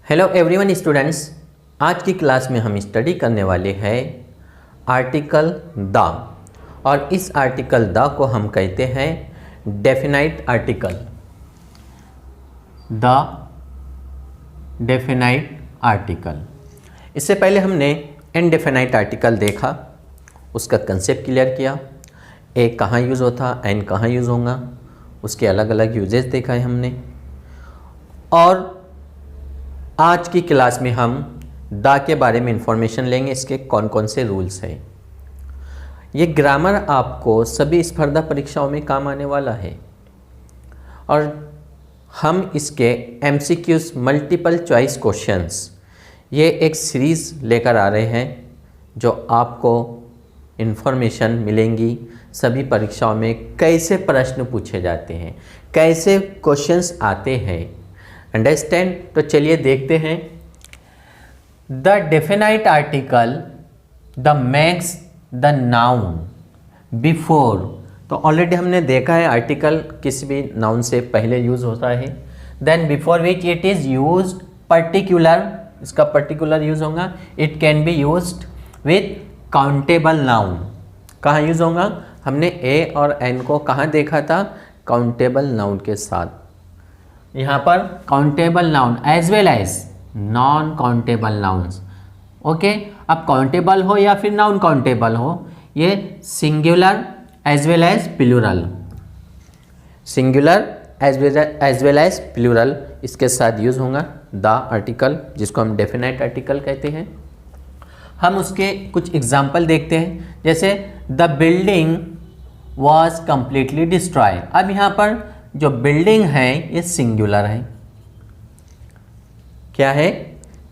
Hello everyone students, आज की class में हम स्टडी करने वाले हैं आर्टिकल द। और इस आर्टिकल द को हम कहते हैं definite article. The definite article. इससे पहले हमने इनडेफिनाइट आर्टिकल देखा, उसका कंसेप्ट क्लियर किया, ए कहाँ यूज़ होता, एन कहाँ यूज़ होगा, उसके अलग अलग यूजेस देखा है हमने। और आज की क्लास में हम द के बारे में इंफॉर्मेशन लेंगे, इसके कौन कौन से रूल्स हैं। ये ग्रामर आपको सभी स्पर्धा परीक्षाओं में काम आने वाला है और हम इसके MCQs मल्टीपल चॉइस क्वेश्चंस ये एक सीरीज़ लेकर आ रहे हैं, जो आपको इन्फॉर्मेशन मिलेंगी सभी परीक्षाओं में कैसे प्रश्न पूछे जाते हैं, कैसे क्वेश्चंस आते हैं। अंडरस्टैंड? तो चलिए देखते हैं। The definite article the makes the noun before. तो ऑलरेडी हमने देखा है आर्टिकल किसी भी नाउन से पहले यूज होता है। Then before which it is use particular, इसका पर्टिकुलर यूज होगा। It can be use with countable noun. कहाँ यूज होगा? हमने ए और एन को कहाँ देखा था? काउंटेबल नाउन के साथ। यहाँ पर countable noun as well as non countable nouns. Okay, अब काउंटेबल हो या फिर नॉन काउंटेबल हो, ये singular as well as plural, singular as well as plural इसके साथ यूज होगा द आर्टिकल, जिसको हम डेफिनाइट आर्टिकल कहते हैं। हम उसके कुछ एग्जाम्पल देखते हैं, जैसे the building was completely destroy. अब यहाँ पर जो बिल्डिंग है ये सिंगुलर है। क्या है?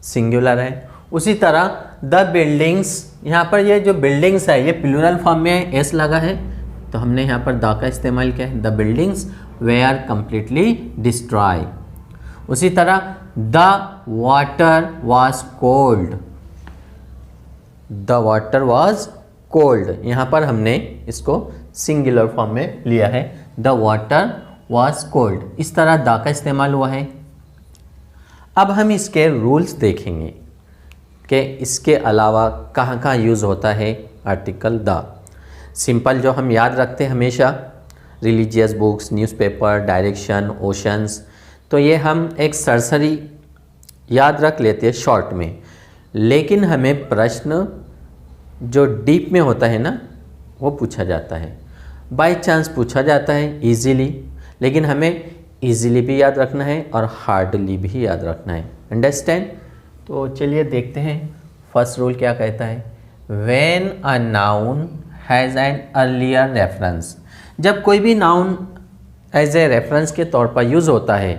सिंगुलर है। उसी तरह द बिल्डिंग्स, यहाँ पर ये जो बिल्डिंग्स है ये प्लूरल फॉर्म में एस लगा है, तो हमने यहाँ पर द का इस्तेमाल किया है। The buildings were completely destroy. उसी तरह the water was cold. The water was cold, यहाँ पर हमने इसको सिंगुलर फॉर्म में लिया है। द वाटर वॉज कोल्ड, इस तरह द का इस्तेमाल हुआ है। अब हम इसके रूल्स देखेंगे कि इसके अलावा कहाँ कहाँ यूज़ होता है आर्टिकल द। सिंपल जो हम याद रखते हैं हमेशा, religious books, newspaper, direction, oceans, तो ये हम एक सरसरी याद रख लेते हैं शॉर्ट में। लेकिन हमें प्रश्न जो डीप में होता है ना, वो पूछा जाता है, बाय चांस पूछा जाता है इजीली, लेकिन हमें इजीली भी याद रखना है और हार्डली भी याद रखना है। अंडरस्टैंड? तो चलिए देखते हैं फर्स्ट रूल क्या कहता है। When a noun has an earlier reference, जब कोई भी नाउन एज ए रेफरेंस के तौर पर यूज़ होता है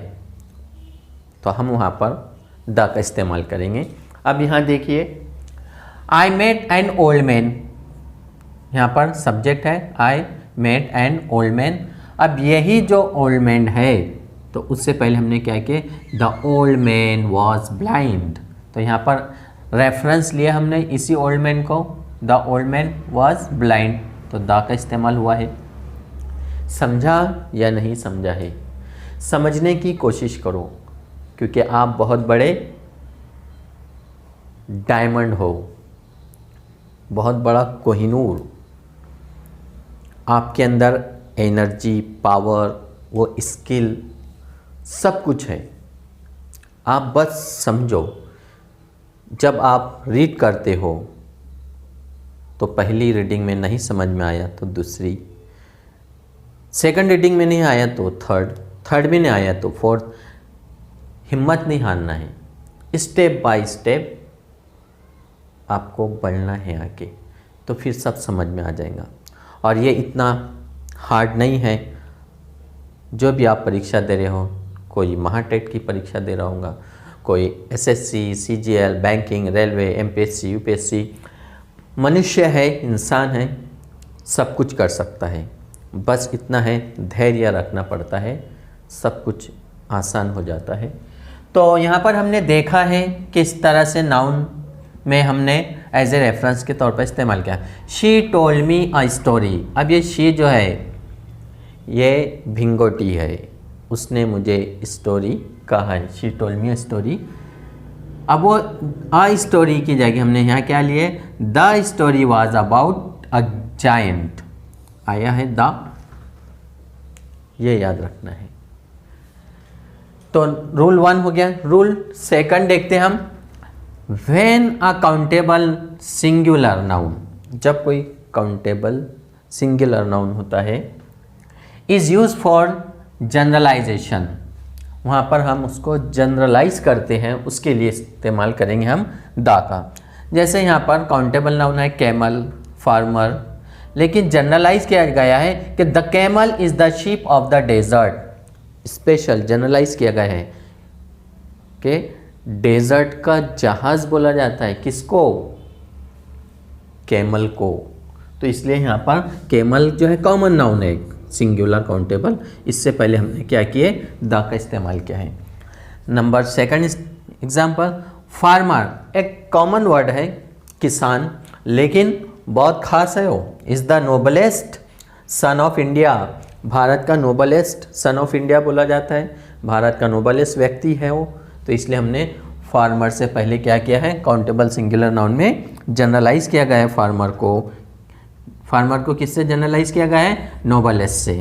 तो हम वहाँ पर द का इस्तेमाल करेंगे। अब यहाँ देखिए, I met an old man, यहाँ पर सब्जेक्ट है I met an old man. अब यही जो ओल्ड मैन है, तो उससे पहले हमने क्या किया? The old man was blind, तो यहाँ पर रेफरेंस लिया हमने इसी ओल्ड मैन को, the old man was blind, तो द का इस्तेमाल हुआ है। समझा या नहीं समझा है? समझने की कोशिश करो, क्योंकि आप बहुत बड़े डायमंड हो, बहुत बड़ा कोहिनूर, आपके अंदर एनर्जी, पावर, वो स्किल सब कुछ है। आप बस समझो, जब आप रीड करते हो तो पहली रीडिंग में नहीं समझ में आया तो दूसरी, सेकंड रीडिंग में नहीं आया तो थर्ड में नहीं आया तो फोर्थ। हिम्मत नहीं हारना है, स्टेप बाय स्टेप आपको बढ़ना है आगे, तो फिर सब समझ में आ जाएगा। और ये इतना हार्ड नहीं है। जो भी आप परीक्षा दे रहे हो, कोई महाटेट की परीक्षा दे रहा होगा, कोई SSC, CGL, banking, railway, MPSC, UPSC, मनुष्य है, इंसान है, सब कुछ कर सकता है। बस इतना है, धैर्य रखना पड़ता है, सब कुछ आसान हो जाता है। तो यहाँ पर हमने देखा है किस तरह से नाउन में हमने एज ए रेफरेंस के तौर पर इस्तेमाल किया। She told me a story. अब ये शी जो है ये भिंगोटी है, उसने मुझे स्टोरी कहा है। She told me a story. अब वो अ स्टोरी की जगह हमने यहाँ क्या लिए, the story was about a giant, आया है द, ये याद रखना है। तो रूल 1 हो गया। रूल 2 देखते हैं हम, when a countable singular noun, जब कोई काउंटेबल सिंगुलर नाउन होता है, इज यूज फॉर जनरलाइजेशन, वहाँ पर हम उसको जनरलाइज करते हैं, उसके लिए इस्तेमाल करेंगे हम द का। जैसे यहाँ पर काउंटेबल नाउन है कैमल, फार्मर, लेकिन जनरलाइज किया गया है कि the camel is the sheep of the desert, special generalise किया गया है कि डेजर्ट का जहाज़ बोला जाता है किसको, कैमल को। तो इसलिए यहाँ पर कैमल जो है कॉमन नाउन है, सिंगुलर काउंटेबल, इससे पहले हमने क्या किए, द का इस्तेमाल किया है। नंबर 2 एग्जाम्पल, फार्मर एक कॉमन वर्ड है, किसान, लेकिन बहुत खास है, वो is the noblest son of India, Bharat का नोबलेस्ट सन ऑफ इंडिया बोला जाता है, भारत का नोबलेस्ट व्यक्ति है वो। तो इसलिए हमने फार्मर से पहले क्या किया है, काउंटेबल सिंगुलर नाउन में जनरलाइज किया गया है फार्मर को। फार्मर को किससे जनरलाइज किया गया है, नोबलेस्ट से,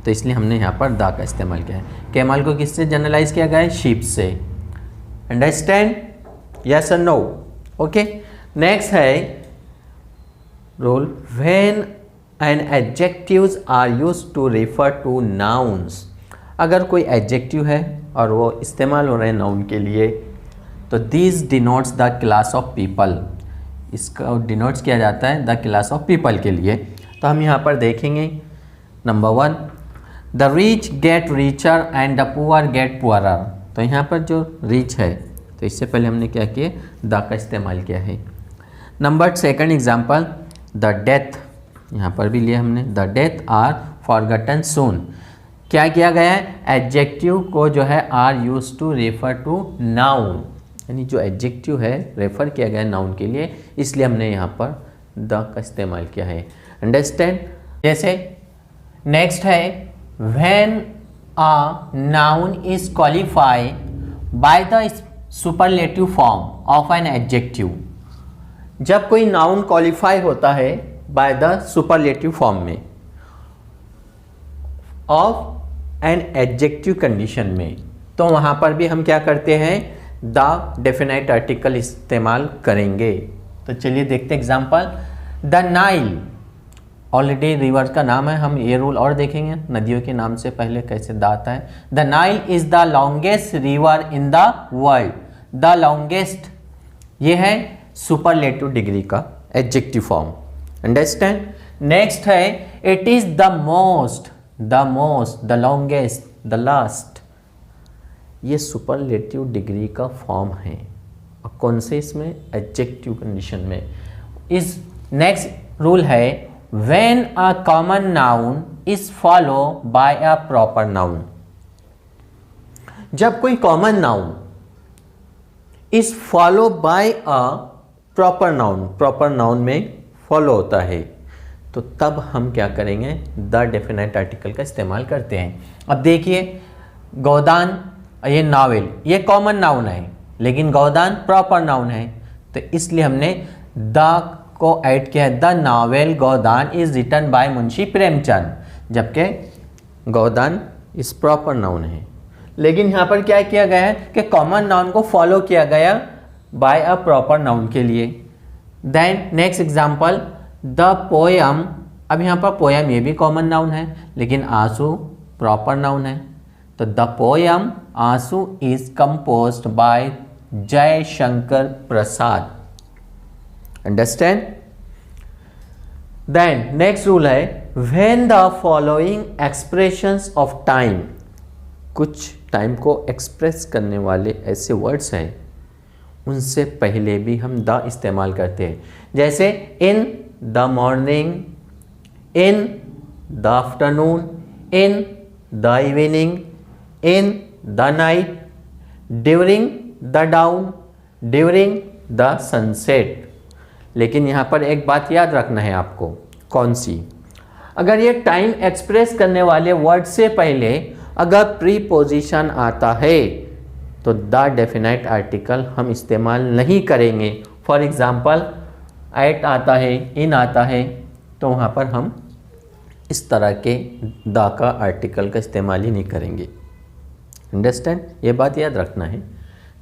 तो इसलिए हमने यहाँ पर द का इस्तेमाल किया है। कैमल को किससे जनरलाइज किया गया है, शीप से। अंडरस्टैंड, यस और नो, ओके। नेक्स्ट है rule, when an adjectives are used to refer to nouns, अगर कोई एडजेक्टिव है और वो इस्तेमाल हो रहे हैं नाउन के लिए, तो this denotes the class of people, इसका डिनोट्स किया जाता है द क्लास ऑफ पीपल के लिए। तो हम यहाँ पर देखेंगे, number 1, the rich get richer and the poor get poorer. तो यहाँ पर जो रिच है, तो इससे पहले हमने क्या किया, द का इस्तेमाल किया है। नंबर 2 एग्जाम्पल, द डेथ, यहाँ पर भी लिया हमने, the death are forgotten soon. क्या किया गया है, एडजेक्टिव को जो है are use to refer to noun, यानी जो एडजेक्टिव है रेफर किया गया है नाउन के लिए, इसलिए हमने यहाँ पर द का इस्तेमाल किया है। अंडरस्टैंड। जैसे नेक्स्ट है, when a noun is qualify by the superlative form of an adjective, जब कोई नाउन क्वालिफाई होता है बाय द सुपरलेटिव फॉर्म में ऑफ एन एडजेक्टिव कंडीशन में, तो वहाँ पर भी हम क्या करते हैं, द डेफिनाइट आर्टिकल इस्तेमाल करेंगे। तो चलिए देखते हैं example, the Nile, already river का नाम है, हम ये रूल और देखेंगे, नदियों के नाम से पहले कैसे द आता है। The Nile is the longest river in the world, the longest ये है सुपरलेटिव डिग्री का एडजेक्टिव फॉर्म। अंडरस्टैंड। नेक्स्ट है, it is the most, the longest, the last, ये सुपरलेटिव डिग्री का फॉर्म है, और कौन से इसमें, एडजेक्टिव कंडीशन में। इस नेक्स्ट रूल है, when a common noun is follow by a proper noun, जब कोई common noun is follow by a proper noun, proper noun में फॉलो होता है, तो तब हम क्या करेंगे, द डेफिनाइट आर्टिकल का इस्तेमाल करते हैं। अब देखिए, गोदान, ये नावल, ये कॉमन नाउन है, लेकिन गोदान प्रॉपर नाउन है, तो इसलिए हमने द को ऐड किया है। The novel Godan is written by Munshi Premchand, जबकि गोदान इस प्रॉपर नाउन है, लेकिन यहाँ पर क्या किया गया है कि कॉमन नाउन को फॉलो किया गया बाय अ प्रॉपर नाउन के लिए। Then next example, the poem, अब यहाँ पर पोयम ये भी कॉमन नाउन है, लेकिन आंसू प्रॉपर नाउन है, तो the poem Aansu is composed by Jaishankar Prasad. Understand. Then next rule है, when the following expressions of time, कुछ टाइम को एक्सप्रेस करने वाले ऐसे वर्ड्स हैं, उनसे पहले भी हम द इस्तेमाल करते हैं। जैसे in the morning, in the afternoon, in the evening, in the night, during the down, during the sunset. लेकिन यहाँ पर एक बात याद रखना है आपको, कौन सी, अगर ये टाइम एक्सप्रेस करने वाले वर्ड से पहले अगर प्रीपोजिशन आता है, तो द डेफिनाइट आर्टिकल हम इस्तेमाल नहीं करेंगे। फॉर एग्ज़ाम्पल एट आता है, इन आता है, तो वहाँ पर हम इस तरह के द का आर्टिकल का इस्तेमाल ही नहीं करेंगे। अंडरस्टैंड, ये बात याद रखना है।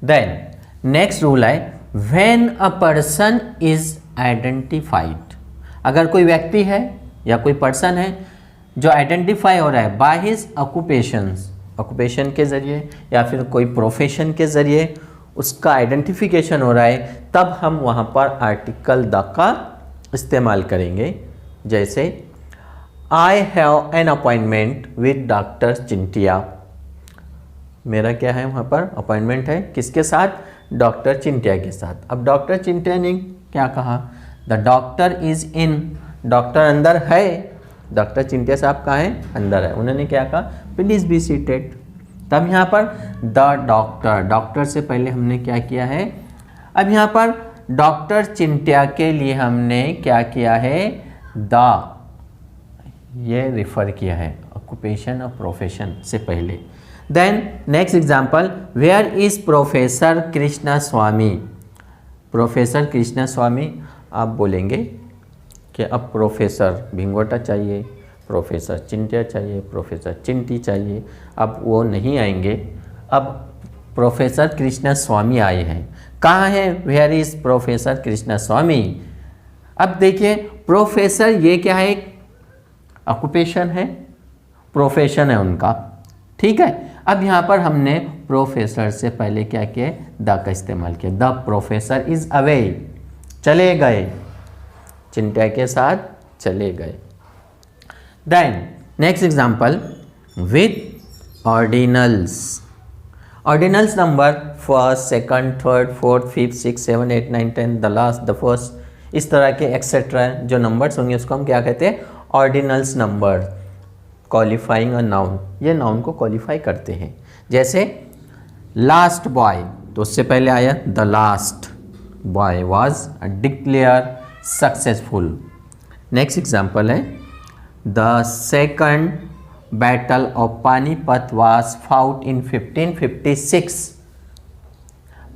देन नेक्स्ट रूल है when a person is identified. अगर कोई व्यक्ति है या कोई पर्सन है जो आइडेंटिफाई हो रहा है बाय हिज ऑक्यूपेशंस, ऑक्यूपेशन के ज़रिए या फिर कोई प्रोफेशन के ज़रिए उसका आइडेंटिफिकेशन हो रहा है, तब हम वहाँ पर आर्टिकल द का इस्तेमाल करेंगे। जैसे I have an appointment with doctor Chintia. मेरा क्या है वहाँ पर अपॉइंटमेंट है, किसके साथ? डॉक्टर चिंटिया के साथ। अब डॉक्टर चिंटिया ने क्या कहा? The doctor is in, doctor अंदर है, डॉक्टर चिंटिया साहब कहाँ है? अंदर है। उन्होंने क्या कहा? Please be seated. तब यहाँ पर द डॉक्टर, डॉक्टर से पहले हमने क्या किया है? अब यहाँ पर डॉक्टर चिंटिया के लिए हमने क्या किया है? द, ये रिफ़र किया है ऑक्यूपेशन और प्रोफेशन से पहले। Then next example, where is professor Krishna Swami. Professor Krishna Swami, आप बोलेंगे कि अब प्रोफेसर भिंगोटा चाहिए, प्रोफेसर चिंटिया चाहिए, प्रोफेसर चिंटी चाहिए। अब वो नहीं आएंगे, अब प्रोफेसर कृष्णा स्वामी आए हैं। कहाँ है? वेयर इज़ प्रोफेसर कृष्णा स्वामी। अब देखिए प्रोफेसर ये क्या है? ऑक्यूपेशन है, प्रोफेशन है उनका, ठीक है। अब यहाँ पर हमने प्रोफेसर से पहले क्या किया? द का इस्तेमाल किया। द प्रोफेसर इज़ अवे, चले गए, चिंटिया के साथ चले गए। Then next example with ordinals. Ordinals number first, second, third, fourth, fifth, six, seven, eight, nine, ten, the last, the first, इस तरह के एक्सेट्रा जो नंबर्स होंगे उसको हम क्या कहते हैं? Ordinals number. Qualifying a noun, ये नाउन को क्वालिफाई करते हैं। जैसे लास्ट बॉय, तो उससे पहले आया the last boy was declare successful. Next example है the second battle of Panipat was fought in 1556।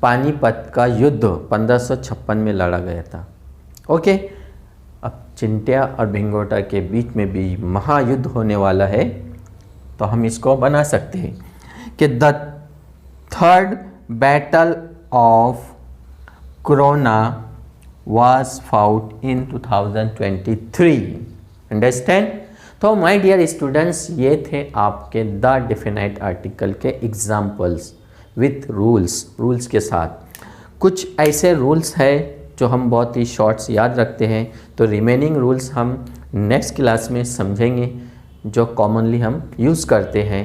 Panipat का युद्ध 1556 में लड़ा गया था। ओके, अब चिंटिया और भिंगोटा के बीच में भी महायुद्ध होने वाला है, तो हम इसको बना सकते हैं कि the third battle of corona was fought in 2023। Understand? तो माय डियर स्टूडेंट्स, ये थे आपके द डेफिनाइट आर्टिकल के एग्जाम्पल्स विथ रूल्स के साथ। कुछ ऐसे रूल्स है जो हम बहुत ही शॉर्ट्स याद रखते हैं, तो रिमेनिंग रूल्स हम नेक्स्ट क्लास में समझेंगे जो कॉमनली हम यूज़ करते हैं।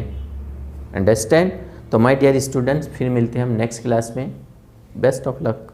अंडरस्टैंड? तो माय डियर स्टूडेंट्स, फिर मिलते हैं हम नेक्स्ट क्लास में। Best of luck.